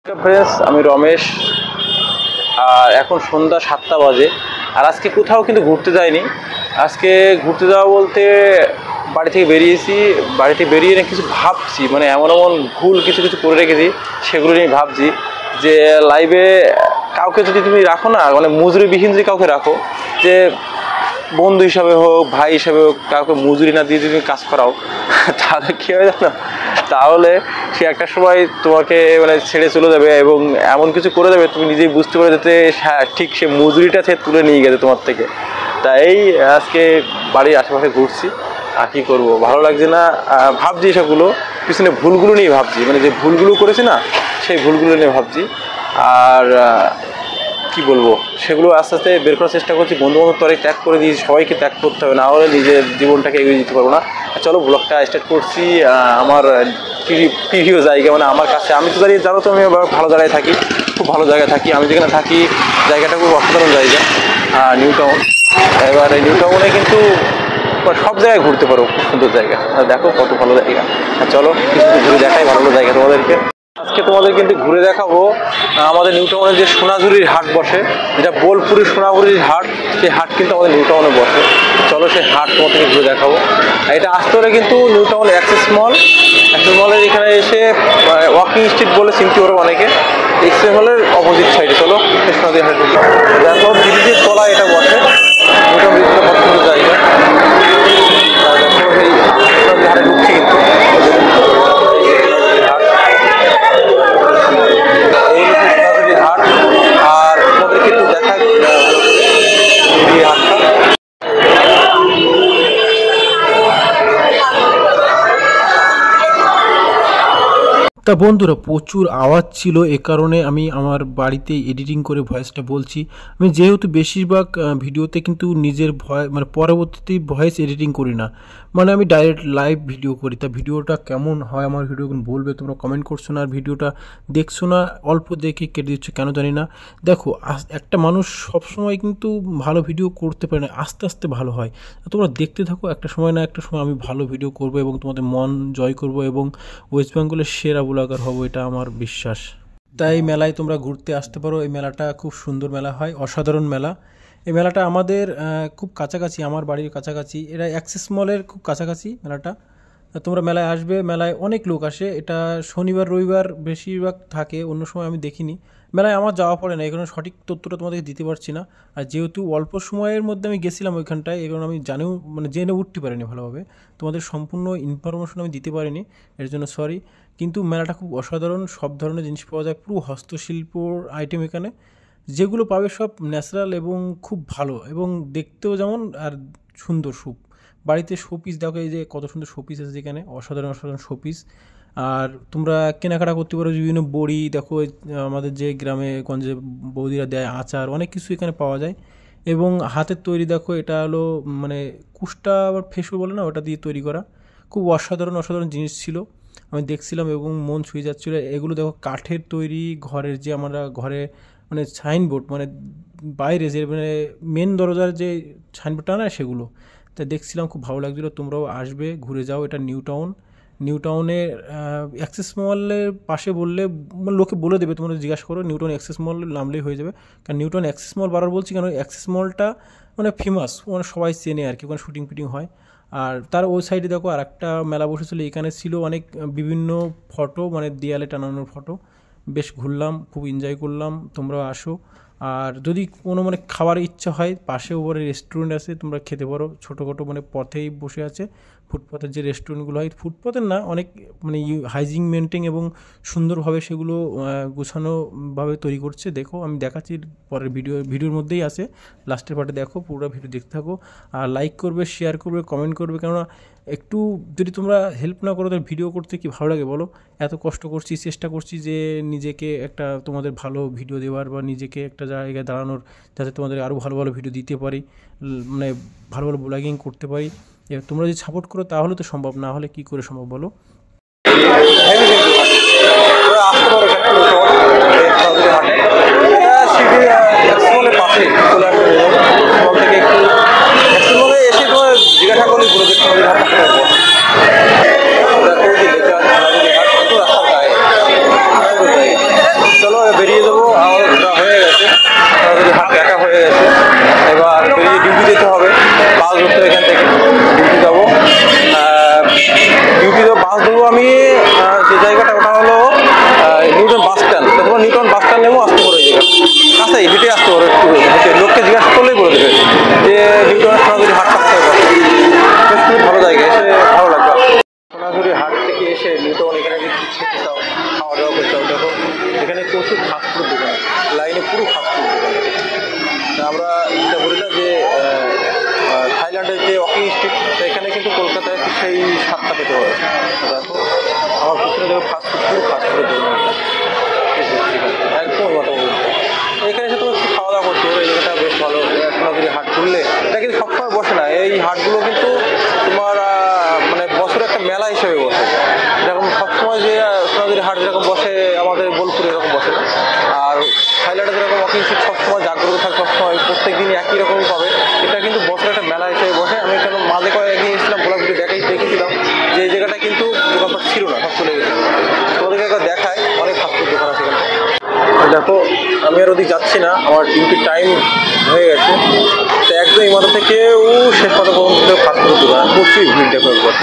Friends আমি রমেশ আর এখন সন্ধ্যা 7টা বাজে আর আজকে কোথাও কিন্তু ঘুরতে যাইনি। আজকে ঘুরতে যাওয়া বলতে বাড়ি থেকে বেরিয়েছি, বাড়ি থেকে বেরিয়ে না কিছু ভাবছি, মানে এমন ভুল কিছু করে রেখেছি, সেগুলো নিয়ে ভাবছি যে লাইভে কাউকে যদি তুমি রাখো না, মানে মজুরিবিহীন যদি কাউকে রাখো, যে বন্ধু হিসাবে হোক, ভাই হিসাবে হোক, কাউকে মজুরি না দিয়ে যদি কাজ করাও, তাহলে কী হয় জানো, তাহলে সে একটা সময় তোমাকে মানে ছেড়ে চলে যাবে এবং এমন কিছু করে দেবে তুমি নিজেই বুঝতে পারবে যে হ্যাঁ ঠিক সে মজুরিটা সে তুলে নিয়ে গেছে তোমার থেকে। তাই আজকে বাড়ির আশেপাশে ঘুরছি, আর কী করবো, ভালো লাগছে না, ভাবছি সেগুলো পিছনে ভুলগুলো নিয়ে ভাবছি, মানে যে ভুলগুলো করেছি না সেই ভুলগুলো নিয়ে ভাবছি। আর কি বলবো, সেগুলো আস্তে আস্তে বের করার চেষ্টা করছি। বন্ধু বান্ধব তো অনেক ত্যাগ করে দিয়েছি, সবাইকে ত্যাগ করতে হবে, না হলে নিজের জীবনটাকে এগিয়ে দিতে পারবো না। চলো ব্লগটা স্টার্ট করছি। আমার প্রিয় জায়গা, মানে আমার কাছে, আমি তো জানো তো আমি ভালো জায়গায় থাকি, খুব ভালো জায়গায় থাকি। আমি যেখানে থাকি জায়গাটা খুব অসাধারণ জায়গা, নিউ টাউন। এবার এই নিউ টাউনে কিন্তু সব জায়গায় ঘুরতে পারো, খুব সুন্দর জায়গা, দেখো কত ভালো জায়গা। চলো কিছু ঘুরে দেখাই ভালো জায়গা তোমাদেরকে। আজকে তোমাদের কিন্তু ঘুরে দেখাবো আমাদের নিউ টাউনের যে সোনাঝুরির হাট বসে, যেটা বোলপুরের সোনাঝুরির হাট, সেই হাট কিন্তু আমাদের নিউ টাউনে বসে। চলো সেই হাট তোমাদেরকে ঘুরে দেখাবো। এটা আসতে হলে কিন্তু নিউ টাউন অ্যাক্সেস মলের এখানে এসে ওয়াকিং স্ট্রিট বলে চিনতে পারো অনেকে, এক্সপ্রেস মলের অপোজিট সাইডে। চলো সোনাঝুরি হাট দেখো, ব্রিজের তলা এটা বসে, নিউ টাউন ব্রিজটা কত সুন্দর জায়গা। দেখো এই সোনাঝুরি হাটে ঢুকছি কিন্তু, হাট, আর তোমাদেরকে একটু দেখা হাটটা। তা বন্ধুরা, প্রচুর আওয়াজ ছিল, এ কারণে আমি আমার বাড়িতে এডিটিং করে ভয়েসটা বলছি। আমি যেহেতু বেশিরভাগ ভিডিওতে কিন্তু নিজের মানে পরবর্তীতে ভয়েস এডিটিং করি না, মানে আমি ডাইরেক্ট লাইভ ভিডিও করি। তা ভিডিওটা কেমন হয় আমার ভিডিও বলবে, তোমরা কমেন্ট করছো না, আর ভিডিওটা দেখছো না, অল্প দেখে কেটে দিচ্ছ কেন জানি না। দেখো, একটা মানুষ সবসময় কিন্তু ভালো ভিডিও করতে পারে না, আস্তে আস্তে ভালো হয়। তোমরা দেখতে থাকো, একটা সময় না একটা সময় আমি ভালো ভিডিও করবো এবং তোমাদের মন জয় করব এবং ওয়েস্ট বেঙ্গলের সেরা ব্লগার হব, এটা আমার বিশ্বাস। তাই মেলায় তোমরা ঘুরতে আসতে পারো। এই মেলাটা খুব সুন্দর মেলা হয়, অসাধারণ মেলা। এই মেলাটা আমাদের খুব কাছাকাছি, আমার বাড়ির কাছাকাছি, এটা অ্যাক্সেস মলের খুব কাছাকাছি মেলাটা। তোমরা মেলায় আসবে, মেলায় অনেক লোক আসে। এটা শনিবার রবিবার বেশিরভাগ থাকে, অন্য সময় আমি দেখিনি। মেলায় আমার যাওয়া পড়ে না, এই কারণে সঠিক তথ্যটা তোমাদেরকে দিতে পারছি না। আর যেহেতু অল্প সময়ের মধ্যে আমি গেছিলাম ওইখানটায়, এই কারণে আমি জেনে উঠতে পারিনি ভালোভাবে, তোমাদের সম্পূর্ণ ইনফরমেশন আমি দিতে পারিনি, এর জন্য সরি। কিন্তু মেলাটা খুব অসাধারণ, সব ধরনের জিনিস পাওয়া যায়, পুরো হস্তশিল্পর আইটেম এখানে, যেগুলো পাবে সব ন্যাচারাল এবং খুব ভালো, এবং দেখতেও যেমন আর সুন্দর। বাড়িতে শোপিস দেখো, এই যে কত সুন্দর শোপিস আছে যেখানে, অসাধারণ শোপিস। আর তোমরা কেনাকাটা করতে পারো বিভিন্ন বড়ি, দেখো আমাদের যে গ্রামে গঞ্জে বৌদিরা দেয় আচার, অনেক কিছু এখানে পাওয়া যায়। এবং হাতের তৈরি দেখো, এটা হলো মানে কুষ্টা আবার ফেসু বলে না, ওটা দিয়ে তৈরি করা, খুব অসাধারণ জিনিস ছিল, আমি দেখছিলাম এবং মন ছুঁয়ে যাচ্ছিলো। এগুলো দেখো কাঠের তৈরি, ঘরের যে আমরা ঘরে মানে সাইনবোর্ড, মানে বাইরে যে মানে মেন দরজার যে সাইনবোর্ডটা না, সেগুলো তা দেখছিলাম, খুব ভালো লাগছিলো। তোমরাও আসবে, ঘুরে যাও। এটা নিউ টাউনের অ্যাক্সেস মলের পাশে বললে লোকে বলে দেবে, তোমরা জিজ্ঞাসা করো নিউ টাউন অ্যাক্সেস মল নামলেই হয়ে যাবে। কারণ নিউ টাউন অ্যাক্সেস মল বারবার বলছি কেন, অ্যাক্সেস মলটা মানে ফেমাস, মানে সবাই চেনে আর কি, ওখানে শুটিং হয়। আর তার ওই সাইডে দেখো আর একটা মেলা বসেছিল, এখানে ছিল অনেক বিভিন্ন ফটো, মানে দেয়ালে টানানোর ফটো, বেশ ঘুরলাম, খুব এনজয় করলাম। তোমরা আসো। আর যদি কোনো মানে খাবার ইচ্ছা হয়, পাশে ওপরে রেস্টুরেন্ট আছে, তোমরা খেতে পারো, ছোটোখাটো মানে পথেই বসে আছে, ফুটপাথের যে রেস্টুরেন্টগুলো হয়, ফুটপাথের না, অনেক মানে হাইজিন মেনটেন এবং সুন্দরভাবে সেগুলো গোছানোভাবে তৈরি করছে। দেখো আমি দেখাচ্ছি পরের ভিডিওর মধ্যেই আছে, লাস্টের পার্টে দেখো, পুরো ভিডিও দেখতে থাকো। আর লাইক করবে, শেয়ার করবে, কমেন্ট করবে, কেননা একটু যদি তোমরা হেল্প না করো তাহলে ভিডিও করতে কি ভালো লাগে বলো। এত কষ্ট করছি, চেষ্টা করছি যে নিজেকে একটা তোমাদের ভালো ভিডিও দেওয়ার, বা নিজেকে একটা জায়গায় দাঁড়ানোর, যাতে তোমাদের আরও ভালো ভিডিও দিতে পারি, মানে ভালো ব্লগিং করতে পারি। তোমরা যদি সাপোর্ট করো তাহলে তো সম্ভব, না হলে কী করে সম্ভব বলো। জিজ্ঞাসা করলে পুরো কাছেই হেঁটে আসতে পারো, একটু হেঁটে লোককে জিজ্ঞাসা করলেই বলে দেবে যে নিউটনের সোনাঝুরি হাট কাছে বেশ খুবই ভালো জায়গা, এসে ভালো লাগবে। সোনাঝুরি হাট থেকে এসে নিউটন এখানে যদি খেতে চাও, খাওয়া দাওয়া করতে চাও, দেখো এখানে প্রচুর ফাস্টফুড দোকান, লাইনে পুরো ফাস্টফুড দোকান। আমরা যেটা বলিলাম যে থাইল্যান্ডের যে ওয়াকিং স্ট্রিট, এখানে কিন্তু কলকাতায় সেই স্বাদটা পেতে পারে। দেখো আমার পিছনে দেখো ফাস্টফুড, পুরো ফাস্টফুডের দোকান একদম মতো। এখানে এসে তুমি একটু খাওয়া দাওয়া করতে পারো, এই জায়গাটা বেশ ভালো। সোনাঝুরি হাট ঘুরলে এটা কিন্তু সবসময় বসে না, এই হাটগুলো কিন্তু তোমার মানে বছরে একটা মেলা হিসেবে বসে। যেরকম সবসময় যে সোনাঝুরি হাট যেরকম বসে আমাদের বোলপুরে এরকম বসে না। আর থাইল্যান্ডে যেরকম ওয়াকিং স্ট্রিট সবসময় জাগ্রত থাকে, সবসময় প্রত্যেক দিনই একই রকমই পাবে, এটা কিন্তু বছরে একটা মেলা হিসেবে বসে। আমি এখানে মাঝে কয়েকদিন এসেছিলাম, ব্লগগুলি দেখেছিলাম যে এই জায়গাটা কিন্তু দোকানপাট ছিল না, সব চলে গেছে। তোমাদেরকে একবার দেখায়, অনেক ফাস্টফুড দোকান আছে এখানে। দেখো আমি আর ওদিক যাচ্ছি না, আমার ডিউটির টাইম হয়ে গেছে। তো একদম এই মাথা থেকে শেষ কথা পর্যন্ত ফাস্টফুড দোকান, প্রচুর ভিড়। দেখো একবার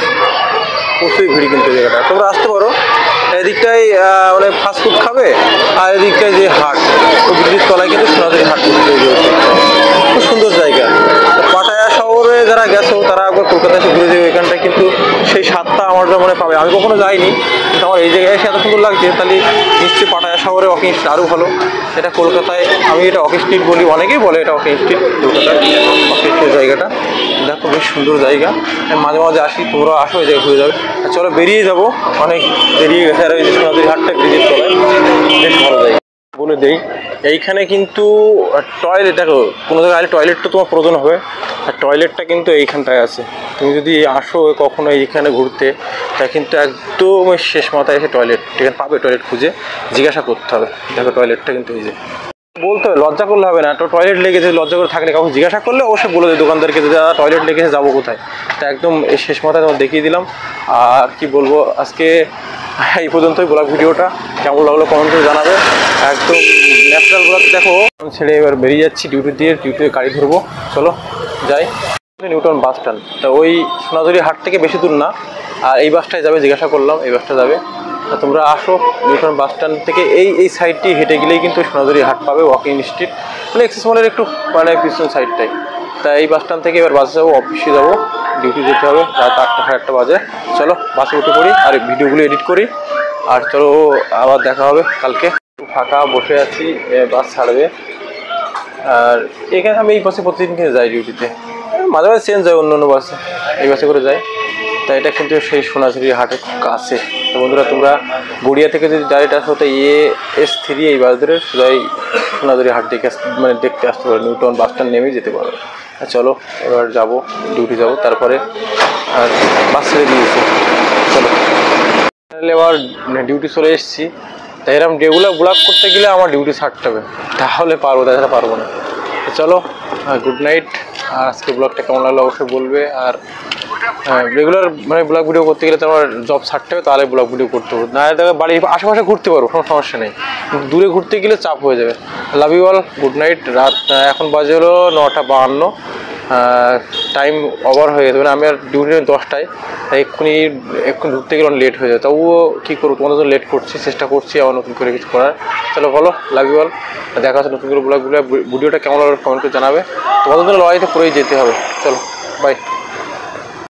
প্রচুর ভিড় কিন্তু জায়গাটা, তোমরা আসতে পারো। এদিকটাই মানে ফাস্টফুড খাবে, আর এদিকটায় যে হাট, তো ব্রিটিশ তলায় কিন্তু সোনাঝুরি হাট তৈরি হচ্ছে, খুব সুন্দর জায়গা। পাটায়া শহরে যারা গেছো তারা একবার কলকাতা এসে ঘুরে যাবে, এখানটায় কিন্তু সেই স্বাদটা আমার মনে পাবে। আমি কখনো যাইনি, কিন্তু আমার এই জায়গায় এসে এত সুন্দর লাগছে, তাহলে নিশ্চয়ই পাটায়া শহরে ওয়াকিং স্ট্রিট আরও ভালো। এটা কলকাতায় আমি এটা ওয়াকিং স্ট্রিট বলি, অনেকেই বলে এটা ওয়াকিং স্ট্রিট, কলকাতার ওয়াকিং স্ট্রিট জায়গাটা। দেখো বেশ সুন্দর জায়গা, আমি মাঝে মাঝে আসি, তোমরা আসো এই জায়গায় ঘুরে যাবে। আর চলো বেরিয়ে যাবো, অনেক বেরিয়ে গেছে। আর ওই যে সোনাঝুরি হাটটা ব্রিজের তলায়, বেশ ভালো জায়গা। বলে দেই এইখানে কিন্তু টয়লেট, দেখো কোনো জায়গায় টয়লেটটা তোমার প্রয়োজন হবে, আর টয়লেটটা কিন্তু এইখানটায় আছে। তুমি যদি আসো কখনো এইখানে ঘুরতে, তা কিন্তু একদম শেষ মাথায় এসে টয়লেট এখানে পাবে, টয়লেট খুঁজে জিজ্ঞাসা করতে হবে। দেখো টয়লেটটা কিন্তু এই যে, বলতে হবে, লজ্জা করলে হবে না। তো টয়লেট লেগেছে, লজ্জা করে থাকলে কাউকে জিজ্ঞাসা করলে অবশ্যই বলে দেয় দোকানদারকে, যে দাদা টয়লেট লেগেছে, যাবো কোথায়। তা একদম এই শেষ মাথায় তোমার দেখিয়ে দিলাম। আর কি বলবো, আজকে এই পর্যন্তই ব্লগ ভিডিওটা। কেমন লাগলো কমেন্ট করে জানাবে। একদম ন্যাচারাল ব্লগ। দেখো ছেড়ে এবার বেরিয়ে যাচ্ছি ডিউটিতে গাড়ি ধরবো, চলো যাই। নিউটন বাস স্ট্যান্ড, তা ওই সোনাঝুরি হাট থেকে বেশি দূর না, আর এই বাসটায় যাবে, জিজ্ঞাসা করলাম এই বাসটা যাবে। তোমরা আসো নিউটন বাস স্ট্যান্ড থেকে এই সাইডটি হেঁটে গেলেই কিন্তু সোনাঝুরি হাট পাবে, ওয়াকিং স্ট্রিট মানে এক্সেস মলের একটু মানে পিছন সাইডটাই। তা এই বাস স্ট্যান্ড থেকে এবার বাসে যাবো, অফিসে যাবো, ডিউটি যেতে হবে রাত 8টা 8:30 বাজে। চলো বাসে উঠে পড়ি আর ভিডিওগুলো এডিট করি। আর চলো আবার দেখা হবে কালকে। ফাঁকা বসে আছি, বাস ছাড়বে। আর এখানে আমি এই বাসে প্রতিদিন কিন্তু যাই ডিউটিতে, মাঝে মাঝে চেঞ্জ হয় অন্য বাসে, এই বাসে করে যাই। তাই এটা কিন্তু সেই সোনাঝুরি হাটের কাছে। তো বন্ধুরা তোমরা গড়িয়া থেকে যদি ডাইরেক্ট আসো, তো AS3 এই বাস ধরে সোজাই সোনাঝুরি হাট মানে দেখতে আসতে পারো, নিউটন বাস স্ট্যান্ড নেমেই যেতে পারো। চলো এবার যাবো, ডিউটি যাবো, তারপরে আর বাস ছেড়ে দিয়েছি। চলো এবার ডিউটি চলে এসেছি। তাই এরকম রেগুলার ব্লগ করতে গেলে আমার ডিউটি ছাড়তে হবে, তাহলে পারবো, তাছাড়া পারবো না। চলো গুড নাইট। আর আজকে ব্লগটা কেমন লাগলো অবশ্যই বলবে। আর রেগুলার মানে ব্লগ ভিডিও করতে গেলে তো আমার জব ছাড়তে হবে, তাহলে ব্লগ ভিডিও করতে হবে। না দেখো বাড়ির আশেপাশে ঘুরতে পারবো, কোনো সমস্যা নেই, দূরে ঘুরতে গেলে চাপ হয়ে যাবে। Love you all, good night. রাত এখন বাজে হলো 9:52, টাইম ওভার হয়ে গেছে, মানে আমি আর ডিউটি 10টায়, তাই এক্ষুনি ঢুকতে গেলে লেট হয়ে যায়। তবুও কী করবো, তোমাদের জন্য লেট করছি, চেষ্টা করছি আবার নতুন করে কিছু করার। চলো বলো, লাভ ইউ অল, দেখা হচ্ছে নতুন করে ব্লগগুলো। ভিডিওটা কেমন লাগলো কমেন্ট করে জানাবে, তোমাদের জন্য লড়াইতে করেই যেতে হবে। চলো বাই।